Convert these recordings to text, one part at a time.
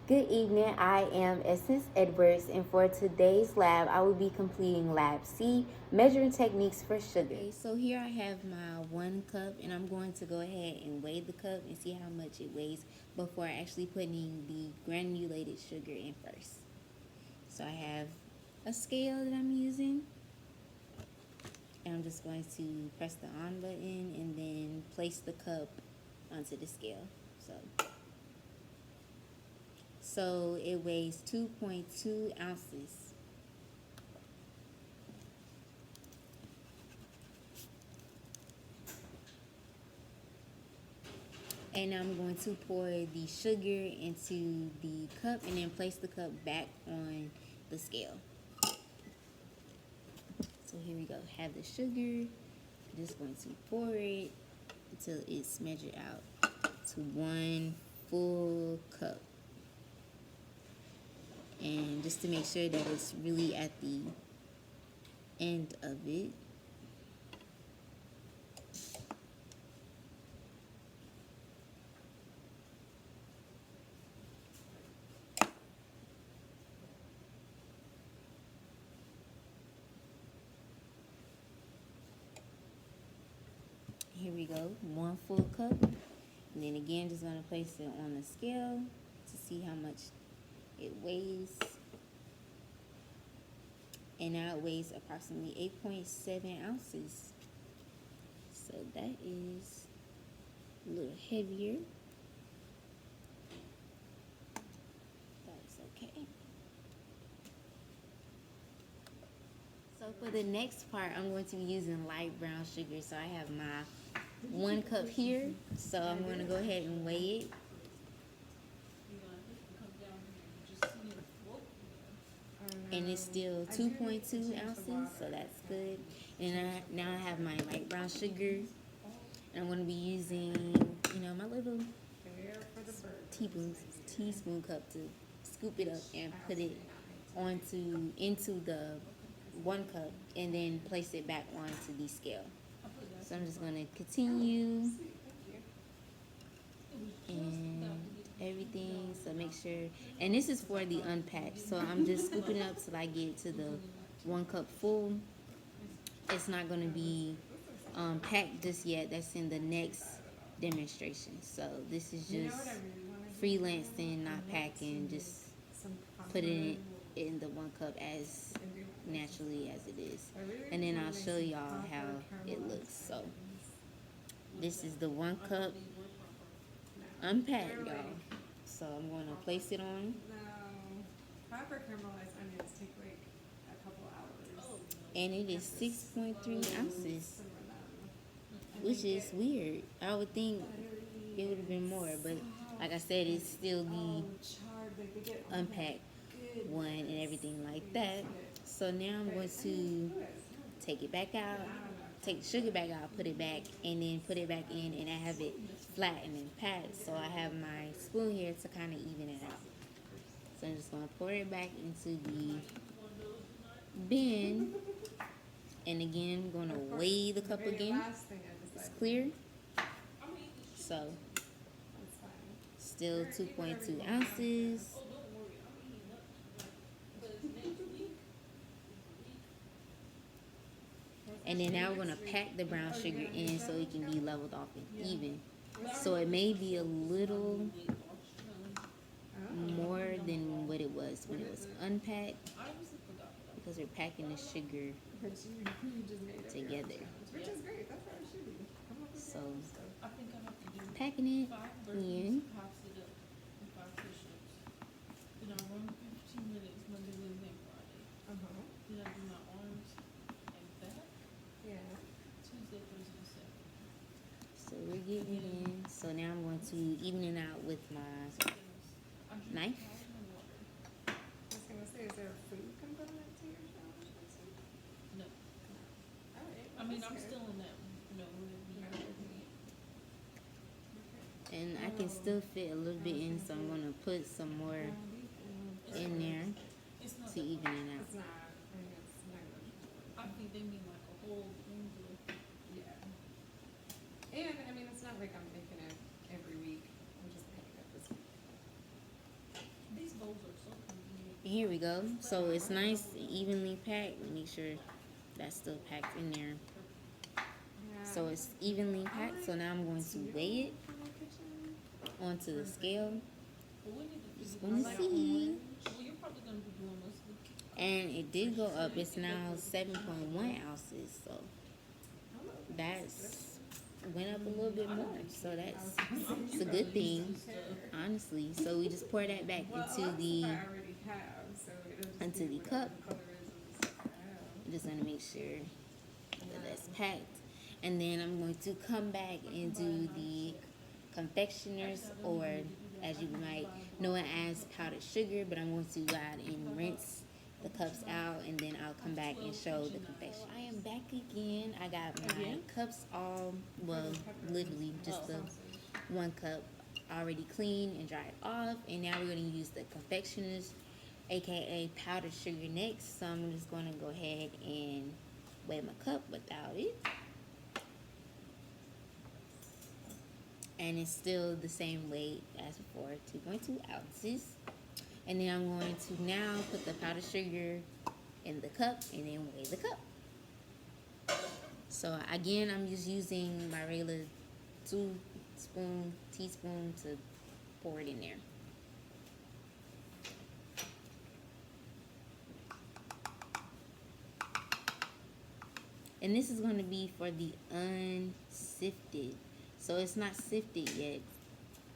Good evening, I am Essence Edwards, and for today's lab, I will be completing Lab C, Measuring Techniques for Sugar. Okay, so here I have my 1 cup, and I'm going to go ahead and weigh the cup and see how much it weighs before actually putting the granulated sugar in first. So I have a scale that I'm using, and I'm just going to press the on button and then place the cup onto the scale. So it weighs 2.2 ounces. And I'm going to pour the sugar into the cup and then place the cup back on the scale. So here we go. Have the sugar. Just going to pour it until it's measured out to 1 full cup. And just to make sure that it's really at the end of it. Here we go, 1 full cup. And then again, just gonna place it on the scale to see how much it weighs. And now it weighs approximately 8.7 ounces. So that is a little heavier. That's okay. So for the next part, I'm going to be using light brown sugar. So I have my 1 cup here. So I'm going to go ahead and weigh it. And it's still 2.2 ounces, so that's good. And now I have my light brown sugar. And I'm going to be using, my little teaspoon cup to scoop it up and put it into the 1 cup and then place it back onto the scale. So I'm just going to continue and everything, so make sure, and this is for the unpacked, so I'm just scooping it up till I get to the 1 cup full. It's not going to be packed just yet. That's in the next demonstration. So this is just freelancing, not packing, just putting it in the 1 cup as naturally as it is, and then I'll show y'all how it looks. So this is the 1 cup unpacked, y'all. So I'm going to place it on. Proper caramelized onions take like a couple hours. And it is 6.3 ounces, which is weird. I would think it would have been more, but like I said, it's still the unpacked one and everything like that. So now I'm going to take it back out, take the sugar back out, put it back, and then put it back in, and I have it flattened and packed. So I have my spoon here to kind of even it out. So I'm just going to pour it back into the bin. And again, I'm going to weigh the cup again. It's clear. So still 2.2 ounces. And then now we're going to pack the brown sugar in so it can be leveled off and even. So it may be a little more than what it was when it was unpacked, because we're packing the sugar together. So packing it in. So we're getting it in. So now I'm going to even it out with my knife. I was gonna say, is there a food component to your challenge? No. Alright. I mean, I'm still in that, And I can still fit a little bit in, so I'm going to put some more in there to even it out. It's not, I mean, it's not. I think they mean like a whole thing. Yeah. And, I mean, it's not like I'm making it every week. I'm just making it this week. Here we go. So it's nice, evenly packed. Make sure that's still packed in there. Yeah. So it's evenly packed. So now I'm going to weigh it from my kitchen. onto the scale. But we need to Just figure gonna this out. see. Well, you're probably gonna be doing most of it. And it did go up. It's now 7.1 ounces. So that's went up a little bit more. So that's it's a good thing, honestly. So we just pour that back Well, into a lot of the. stuff I already have, so it'll just Into be the whatever cup. the color is of the stuff I have. I'm just gonna make sure that that's packed, and then I'm going to come back and do the confectioners, or as you might know it as powdered sugar. But I'm going to go out and rinse the cups out, and then I'll come back and show the confection. I am back again. I got my cups all, well, literally just the 1 cup already clean and dried off, and now we're going to use the confectioners, aka powdered sugar, next. So I'm just going to go ahead and weigh my cup without it, and it's still the same weight as before, 2.2 ounces. And then I'm going to now put the powdered sugar in the cup and then weigh the cup. So again, I'm just using my regular teaspoon to pour it in there. And this is going to be for the unsifted. So it's not sifted yet.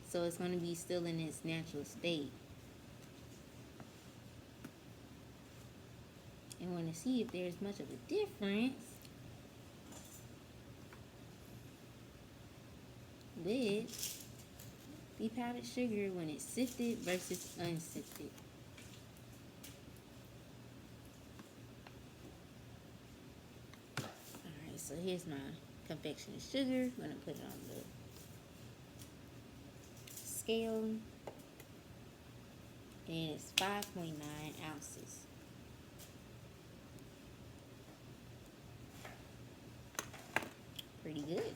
So it's going to be still in its natural state. And want to see if there's much of a difference with the powdered sugar when it's sifted versus unsifted. Alright, so here's my confectioner's sugar. I'm going to put it on the scale. And it's 5.9 ounces. Pretty good.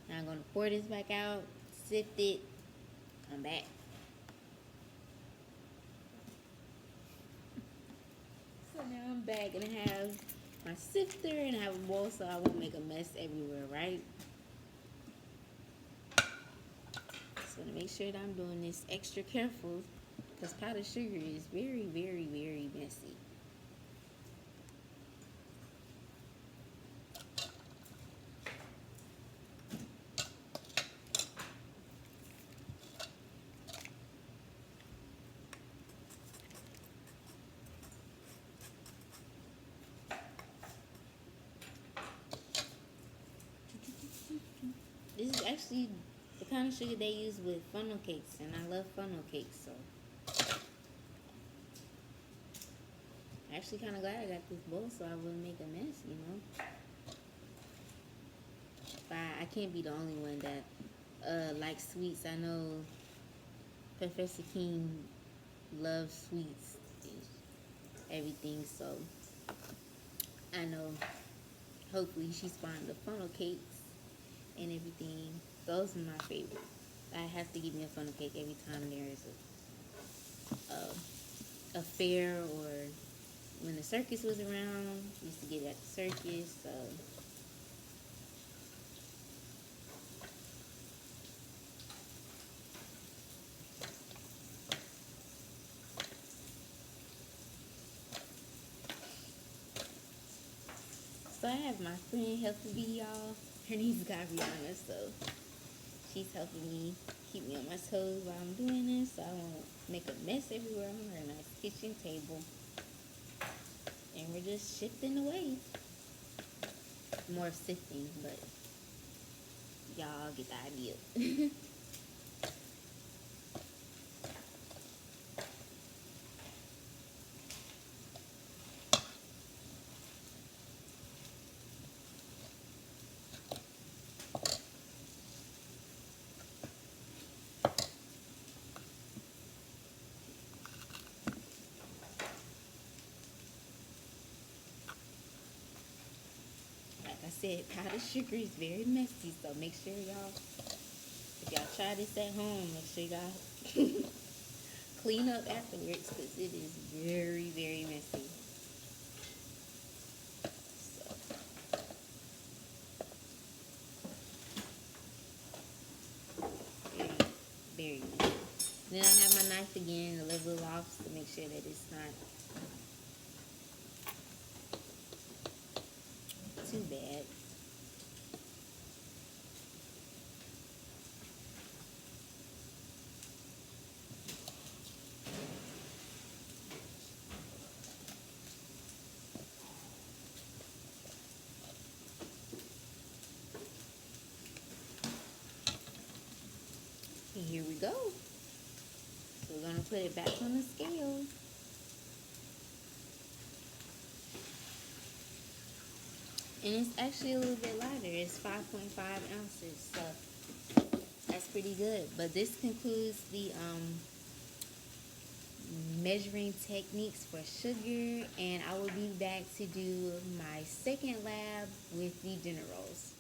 Now I'm going to pour this back out, sift it, come back. So now I'm back and I have my sifter and I have a bowl so I won't make a mess everywhere, right? Just want to make sure that I'm doing this extra careful because powdered sugar is very, very, very messy. This is actually the kind of sugar they use with funnel cakes, and I love funnel cakes, so. I'm actually kind of glad I got this bowl so I wouldn't make a mess, you know. But I can't be the only one that likes sweets. I know Professor King loves sweets and everything, so I know hopefully she's fond of funnel cakes and everything. Those are my favorite. I have to give me a funnel cake every time there is a fair, or when the circus was around. Used to get it at the circus. So I have my friend helping me, y'all. Her name's Gabriana, so she's helping me keep me on my toes while I'm doing this, so I won't make a mess everywhere on her nice kitchen table. And we're just shifting away. More sifting, but y'all get the idea. I said, powdered sugar is very messy, so make sure y'all, if y'all try this at home, make sure y'all clean up afterwards because it is very, very messy. So. Very, very messy. Then I have my knife again, a little off to make sure that it's not too bad. And here we go. So we're gonna put it back on the scale. And it's actually a little bit lighter. It's 5.5 ounces, so that's pretty good. But this concludes the measuring techniques for sugar, and I will be back to do my second lab with the dinner rolls.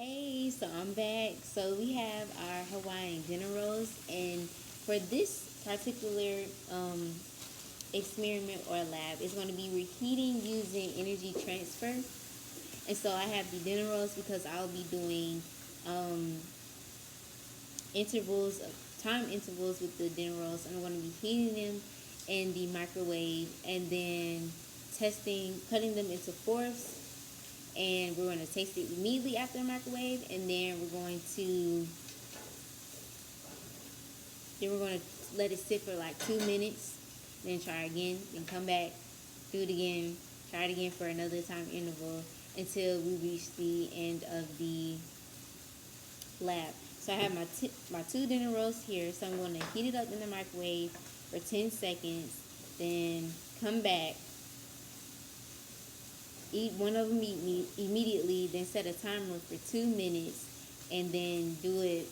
Hey, so I'm back. So we have our Hawaiian dinner rolls, and for this particular experiment or lab, it's going to be reheating using energy transfer. And so I have the dinner rolls because I'll be doing intervals, time intervals with the dinner rolls. And I'm going to be heating them in the microwave and then cutting them into fourths, and we're going to taste it immediately after the microwave, and then we're going to let it sit for like 2 minutes, then try again, then come back, do it again, try it again for another time interval until we reach the end of the lab. So I have my 2 dinner rolls here, so I'm going to heat it up in the microwave for 10 seconds, then come back, eat one of them immediately, then set a timer for 2 minutes, and then do it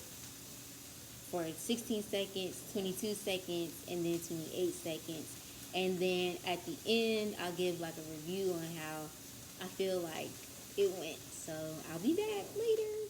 for 16 seconds, 22 seconds, and then 28 seconds. And then at the end, I'll give like a review on how I feel like it went. So I'll be back later.